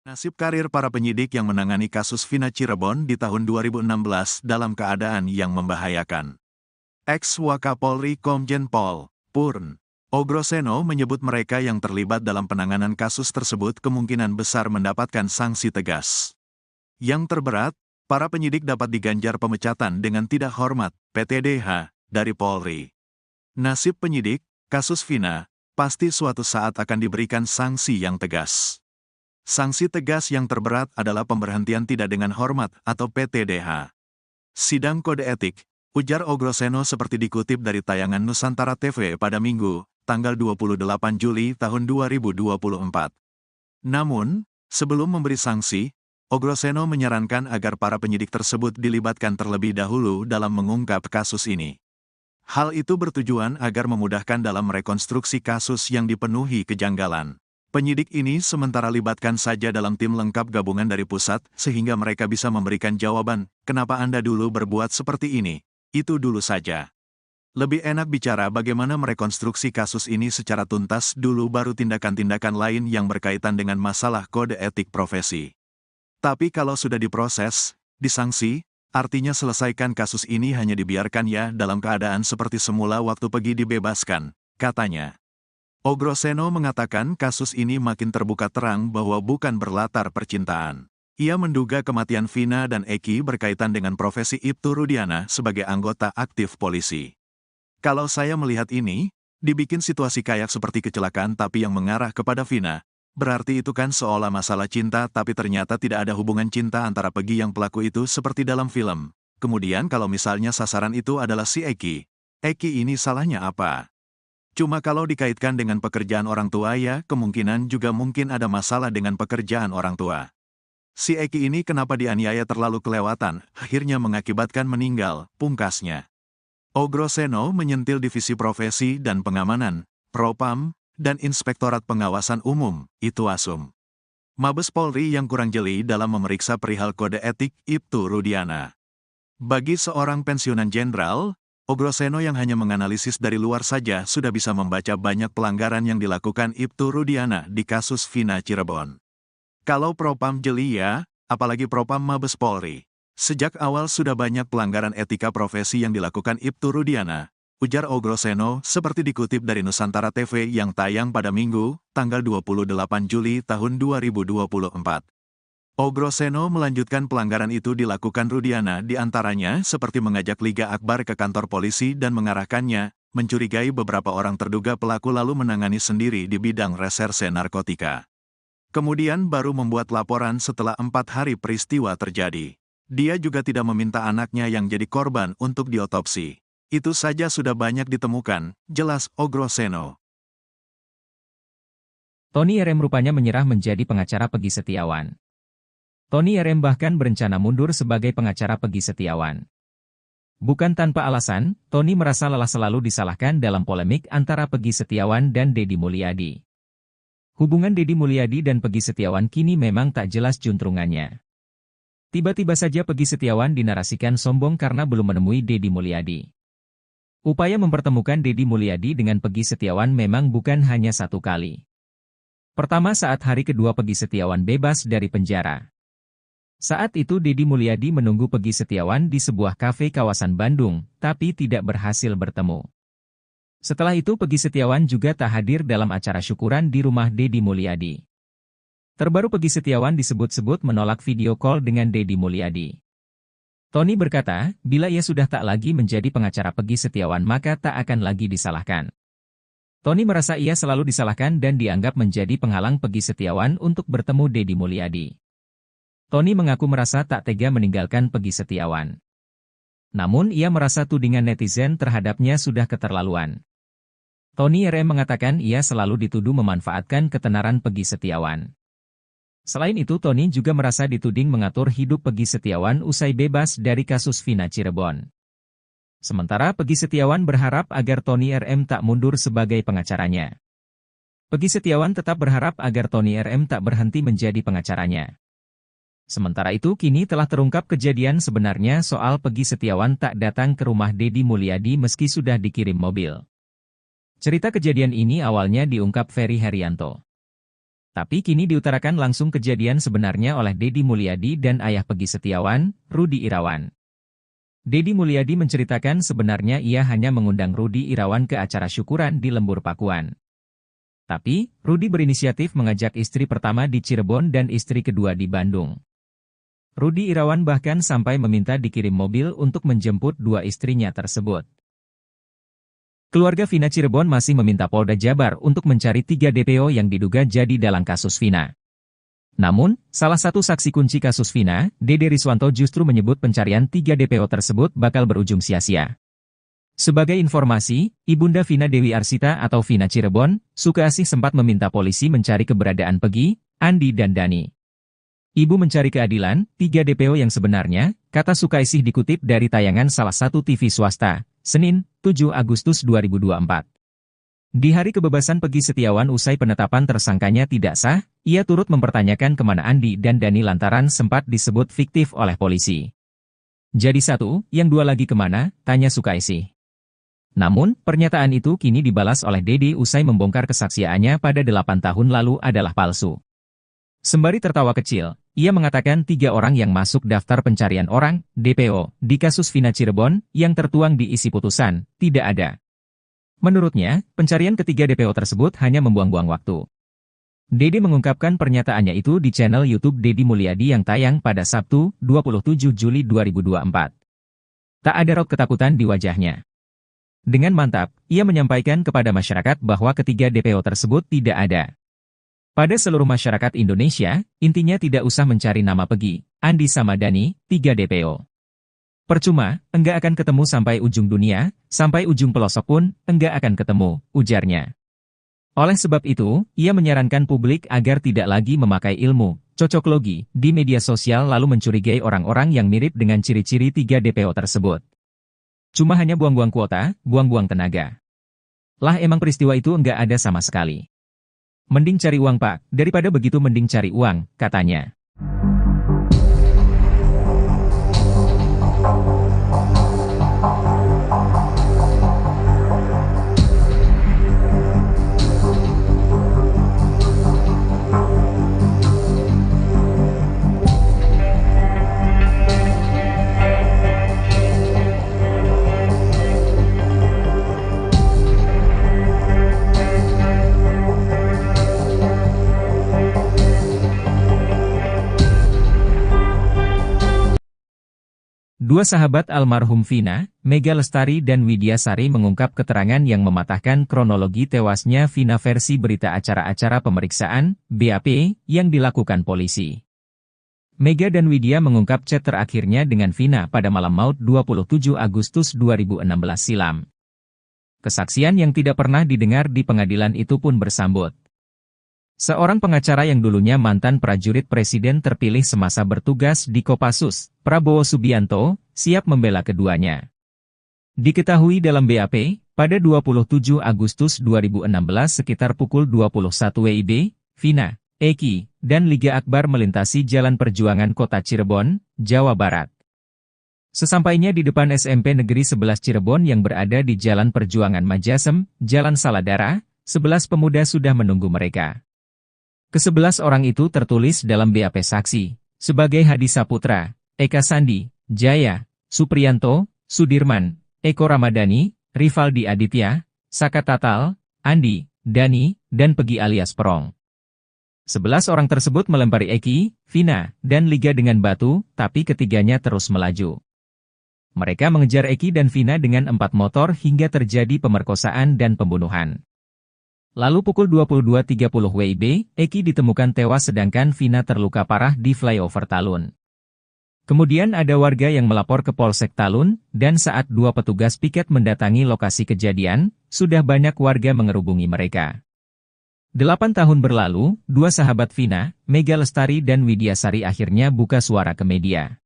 Nasib karir para penyidik yang menangani kasus Vina Cirebon di tahun 2016 dalam keadaan yang membahayakan. Ex-Wakapolri Komjen Pol. Purn. Ogroseno menyebut mereka yang terlibat dalam penanganan kasus tersebut kemungkinan besar mendapatkan sanksi tegas. Yang terberat, para penyidik dapat diganjar pemecatan dengan tidak hormat, PTDH, dari Polri. Nasib penyidik, kasus Vina, pasti suatu saat akan diberikan sanksi yang tegas. Sanksi tegas yang terberat adalah pemberhentian tidak dengan hormat atau PTDH. Sidang kode etik, ujar Ogroseno seperti dikutip dari tayangan Nusantara TV pada Minggu, tanggal 28 Juli tahun 2024. Namun, sebelum memberi sanksi, Ogroseno menyarankan agar para penyidik tersebut dilibatkan terlebih dahulu dalam mengungkap kasus ini. Hal itu bertujuan agar memudahkan dalam rekonstruksi kasus yang dipenuhi kejanggalan. Penyidik ini sementara libatkan saja dalam tim lengkap gabungan dari pusat, sehingga mereka bisa memberikan jawaban, kenapa Anda dulu berbuat seperti ini, itu dulu saja. Lebih enak bicara bagaimana merekonstruksi kasus ini secara tuntas dulu baru tindakan-tindakan lain yang berkaitan dengan masalah kode etik profesi. Tapi kalau sudah diproses, disangsi, artinya selesaikan kasus ini hanya dibiarkan ya dalam keadaan seperti semula waktu Pegi dibebaskan, katanya. Ogroseno mengatakan kasus ini makin terbuka terang bahwa bukan berlatar percintaan. Ia menduga kematian Vina dan Eki berkaitan dengan profesi Ibtu Rudiana sebagai anggota aktif polisi. Kalau saya melihat ini, dibikin situasi kayak seperti kecelakaan tapi yang mengarah kepada Vina, berarti itu kan seolah masalah cinta tapi ternyata tidak ada hubungan cinta antara Pegi yang pelaku itu seperti dalam film. Kemudian kalau misalnya sasaran itu adalah si Eki ini salahnya apa? Cuma kalau dikaitkan dengan pekerjaan orang tua ya, kemungkinan juga mungkin ada masalah dengan pekerjaan orang tua. Si Eki ini kenapa dianiaya terlalu kelewatan, akhirnya mengakibatkan meninggal, pungkasnya. Ogroseno menyentil Divisi Profesi dan Pengamanan, Propam, dan Inspektorat Pengawasan Umum, itu ASUM. Mabes Polri yang kurang jeli dalam memeriksa perihal kode etik Ibtu Rudiana. Bagi seorang pensiunan jenderal, Ogroseno yang hanya menganalisis dari luar saja sudah bisa membaca banyak pelanggaran yang dilakukan Ibtu Rudiana di kasus Vina Cirebon. Kalau Propam jeli ya, apalagi Propam Mabes Polri. Sejak awal sudah banyak pelanggaran etika profesi yang dilakukan Ibtu Rudiana, ujar Ogroseno seperti dikutip dari Nusantara TV yang tayang pada Minggu, tanggal 28 Juli tahun 2024. Ogroseno melanjutkan pelanggaran itu dilakukan Rudiana di antaranya seperti mengajak Liga Akbar ke kantor polisi dan mengarahkannya, mencurigai beberapa orang terduga pelaku lalu menangani sendiri di bidang reserse narkotika. Kemudian baru membuat laporan setelah 4 hari peristiwa terjadi. Dia juga tidak meminta anaknya yang jadi korban untuk diotopsi. Itu saja sudah banyak ditemukan, jelas Ogroseno. Tony RM rupanya menyerah menjadi pengacara Pegi Setiawan. Tony RM bahkan berencana mundur sebagai pengacara Pegi Setiawan. Bukan tanpa alasan, Tony merasa lelah selalu disalahkan dalam polemik antara Pegi Setiawan dan Deddy Mulyadi. Hubungan Deddy Mulyadi dan Pegi Setiawan kini memang tak jelas juntrungannya. Tiba-tiba saja Pegi Setiawan dinarasikan sombong karena belum menemui Deddy Mulyadi. Upaya mempertemukan Deddy Mulyadi dengan Pegi Setiawan memang bukan hanya satu kali. Pertama saat hari kedua Pegi Setiawan bebas dari penjara. Saat itu Deddy Mulyadi menunggu Pegi Setiawan di sebuah kafe kawasan Bandung, tapi tidak berhasil bertemu. Setelah itu Pegi Setiawan juga tak hadir dalam acara syukuran di rumah Deddy Mulyadi. Terbaru Pegi Setiawan disebut-sebut menolak video call dengan Deddy Mulyadi. Tony berkata, bila ia sudah tak lagi menjadi pengacara Pegi Setiawan maka tak akan lagi disalahkan. Tony merasa ia selalu disalahkan dan dianggap menjadi penghalang Pegi Setiawan untuk bertemu Deddy Mulyadi. Tony mengaku merasa tak tega meninggalkan Pegi Setiawan. Namun ia merasa tudingan netizen terhadapnya sudah keterlaluan. Tony RM mengatakan ia selalu dituduh memanfaatkan ketenaran Pegi Setiawan. Selain itu Tony juga merasa dituding mengatur hidup Pegi Setiawan usai bebas dari kasus Vina Cirebon. Sementara Pegi Setiawan berharap agar Tony RM tak mundur sebagai pengacaranya. Pegi Setiawan tetap berharap agar Tony RM tak berhenti menjadi pengacaranya. Sementara itu kini telah terungkap kejadian sebenarnya soal Pegi Setiawan tak datang ke rumah Deddy Mulyadi meski sudah dikirim mobil. Cerita kejadian ini awalnya diungkap Ferry Herianto. Tapi kini diutarakan langsung kejadian sebenarnya oleh Deddy Mulyadi dan ayah Peggy Setiawan, Rudi Irawan. Deddy Mulyadi menceritakan sebenarnya ia hanya mengundang Rudi Irawan ke acara syukuran di Lembur Pakuan. Tapi, Rudi berinisiatif mengajak istri pertama di Cirebon dan istri kedua di Bandung. Rudi Irawan bahkan sampai meminta dikirim mobil untuk menjemput dua istrinya tersebut. Keluarga Vina Cirebon masih meminta Polda Jabar untuk mencari 3 DPO yang diduga jadi dalang kasus Vina. Namun, salah satu saksi kunci kasus Vina, Dede Riswanto justru menyebut pencarian 3 DPO tersebut bakal berujung sia-sia. Sebagai informasi, Ibunda Vina Dewi Arsita atau Vina Cirebon, Sukaasih sempat meminta polisi mencari keberadaan Peggy, Andi dan Dani. Ibu mencari keadilan, 3 DPO yang sebenarnya, kata Sukaasih dikutip dari tayangan salah satu TV swasta, Senin, 7 Agustus 2024. Di hari kebebasan Peggy Setiawan usai penetapan tersangkanya tidak sah, ia turut mempertanyakan kemana Andi dan Dani lantaran sempat disebut fiktif oleh polisi. Jadi satu, yang dua lagi kemana, tanya Sukaasih. Namun, pernyataan itu kini dibalas oleh Deddy usai membongkar kesaksiannya pada 8 tahun lalu adalah palsu. Sembari tertawa kecil, ia mengatakan 3 orang yang masuk daftar pencarian orang, DPO, di kasus Vina Cirebon, yang tertuang di isi putusan, tidak ada. Menurutnya, pencarian ketiga DPO tersebut hanya membuang-buang waktu. Deddy mengungkapkan pernyataannya itu di channel YouTube Deddy Mulyadi yang tayang pada Sabtu, 27 Juli 2024. Tak ada raut ketakutan di wajahnya. Dengan mantap, ia menyampaikan kepada masyarakat bahwa ketiga DPO tersebut tidak ada. Pada seluruh masyarakat Indonesia, intinya tidak usah mencari nama Peggy, Andi sama Dani, 3 DPO. Percuma, enggak akan ketemu sampai ujung dunia, sampai ujung pelosok pun, enggak akan ketemu, ujarnya. Oleh sebab itu, ia menyarankan publik agar tidak lagi memakai ilmu cocoklogi di media sosial lalu mencurigai orang-orang yang mirip dengan ciri-ciri 3 DPO tersebut. Cuma hanya buang-buang kuota, buang-buang tenaga. Lah emang peristiwa itu enggak ada sama sekali. Mending cari uang Pak, daripada begitu mending cari uang, katanya. Dua sahabat almarhum Vina, Mega Lestari dan Widya Sari mengungkap keterangan yang mematahkan kronologi tewasnya Vina versi berita acara-acara pemeriksaan, BAP, yang dilakukan polisi. Mega dan Widya mengungkap chat terakhirnya dengan Vina pada malam maut 27 Agustus 2016 silam. Kesaksian yang tidak pernah didengar di pengadilan itu pun bersambut. Seorang pengacara yang dulunya mantan prajurit presiden terpilih semasa bertugas di Kopassus, Prabowo Subianto, siap membela keduanya. Diketahui dalam BAP, pada 27 Agustus 2016 sekitar pukul 21 WIB, Vina, Eki, dan Liga Akbar melintasi Jalan Perjuangan Kota Cirebon, Jawa Barat. Sesampainya di depan SMP Negeri 11 Cirebon yang berada di Jalan Perjuangan Majasem, Jalan Saladara, 11 pemuda sudah menunggu mereka. Ke-11 orang itu tertulis dalam BAP saksi, sebagai Hadi Saputra, Eka Sandi, Jaya, Supriyanto, Sudirman, Eko Ramadhani, Rivaldi Aditya, Saka Tatal, Andi, Dani, dan Peggy alias Perong. 11 orang tersebut melempari Eki, Vina, dan Liga dengan batu, tapi ketiganya terus melaju. Mereka mengejar Eki dan Vina dengan 4 motor hingga terjadi pemerkosaan dan pembunuhan. Lalu pukul 22.30 WIB, Eki ditemukan tewas sedangkan Vina terluka parah di flyover Talun. Kemudian ada warga yang melapor ke Polsek Talun, dan saat 2 petugas piket mendatangi lokasi kejadian, sudah banyak warga mengerubungi mereka. 8 tahun berlalu, 2 sahabat Vina, Mega Lestari dan Widya Sari akhirnya buka suara ke media.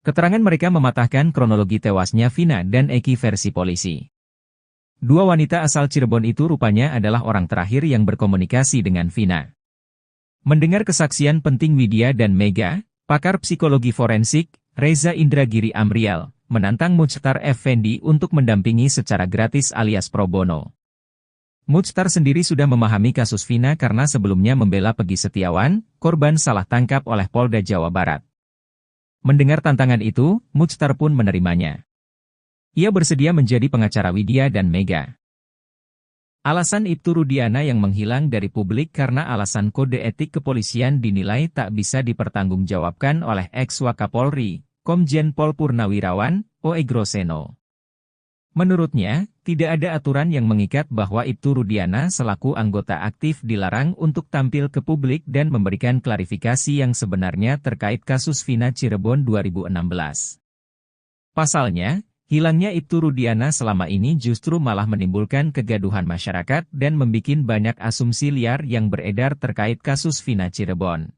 Keterangan mereka mematahkan kronologi tewasnya Vina dan Eki versi polisi. 2 wanita asal Cirebon itu rupanya adalah orang terakhir yang berkomunikasi dengan Vina. Mendengar kesaksian penting Widya dan Mega, pakar psikologi forensik, Reza Indragiri Amrial, menantang Muchtar Effendi untuk mendampingi secara gratis alias pro bono. Muchtar sendiri sudah memahami kasus Vina karena sebelumnya membela Peggy Setiawan, korban salah tangkap oleh Polda Jawa Barat. Mendengar tantangan itu, Muchtar pun menerimanya. Ia bersedia menjadi pengacara Widya dan Mega. Alasan Ibtu Rudiana yang menghilang dari publik karena alasan kode etik kepolisian dinilai tak bisa dipertanggungjawabkan oleh ex-Wakapolri, Komjen Pol Purnawirawan, O.E. Groseno. Menurutnya, tidak ada aturan yang mengikat bahwa Ibtu Rudiana selaku anggota aktif dilarang untuk tampil ke publik dan memberikan klarifikasi yang sebenarnya terkait kasus Vina Cirebon 2016. Pasalnya, hilangnya Ibtu Rudiana selama ini justru malah menimbulkan kegaduhan masyarakat dan membuat banyak asumsi liar yang beredar terkait kasus Vina Cirebon.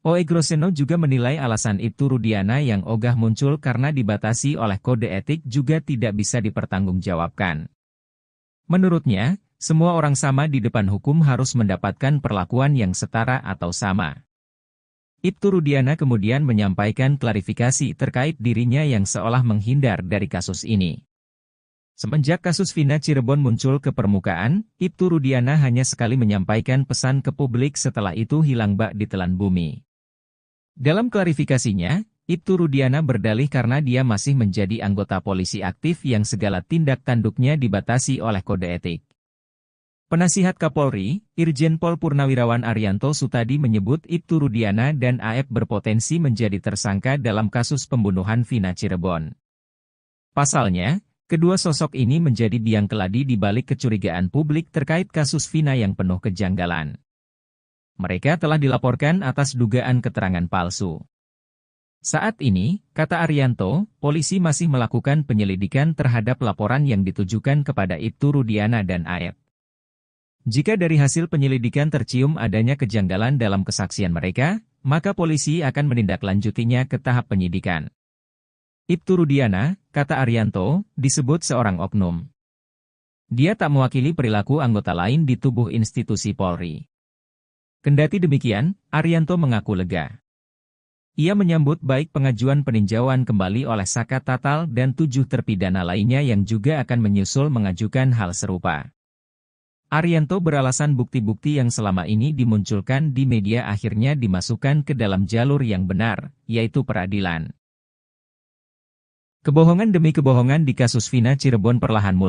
O.E. Groseno juga menilai alasan Ibtu Rudiana yang ogah muncul karena dibatasi oleh kode etik juga tidak bisa dipertanggungjawabkan. Menurutnya, semua orang sama di depan hukum harus mendapatkan perlakuan yang setara atau sama. Ibtu Rudiana kemudian menyampaikan klarifikasi terkait dirinya yang seolah menghindar dari kasus ini. Semenjak kasus Vina Cirebon muncul ke permukaan, Ibtu Rudiana hanya sekali menyampaikan pesan ke publik setelah itu hilang bak ditelan bumi. Dalam klarifikasinya, Ibtu Rudiana berdalih karena dia masih menjadi anggota polisi aktif yang segala tindak tanduknya dibatasi oleh kode etik. Penasihat Kapolri, Irjen Pol Purnawirawan Arianto Sutadi menyebut Ibtu Rudiana dan AF berpotensi menjadi tersangka dalam kasus pembunuhan Vina Cirebon. Pasalnya, kedua sosok ini menjadi biang keladi di balik kecurigaan publik terkait kasus Vina yang penuh kejanggalan. Mereka telah dilaporkan atas dugaan keterangan palsu. Saat ini, kata Arianto, polisi masih melakukan penyelidikan terhadap laporan yang ditujukan kepada Ibtu Rudiana dan AF. Jika dari hasil penyelidikan tercium adanya kejanggalan dalam kesaksian mereka, maka polisi akan menindaklanjutinya ke tahap penyidikan. Ibtu Rudiana, kata Arianto, disebut seorang oknum. Dia tak mewakili perilaku anggota lain di tubuh institusi Polri. Kendati demikian, Arianto mengaku lega. Ia menyambut baik pengajuan peninjauan kembali oleh Saka Tatal dan 7 terpidana lainnya yang juga akan menyusul mengajukan hal serupa. Arianto beralasan bukti-bukti yang selama ini dimunculkan di media akhirnya dimasukkan ke dalam jalur yang benar, yaitu peradilan. Kebohongan demi kebohongan di kasus Vina Cirebon perlahan mulai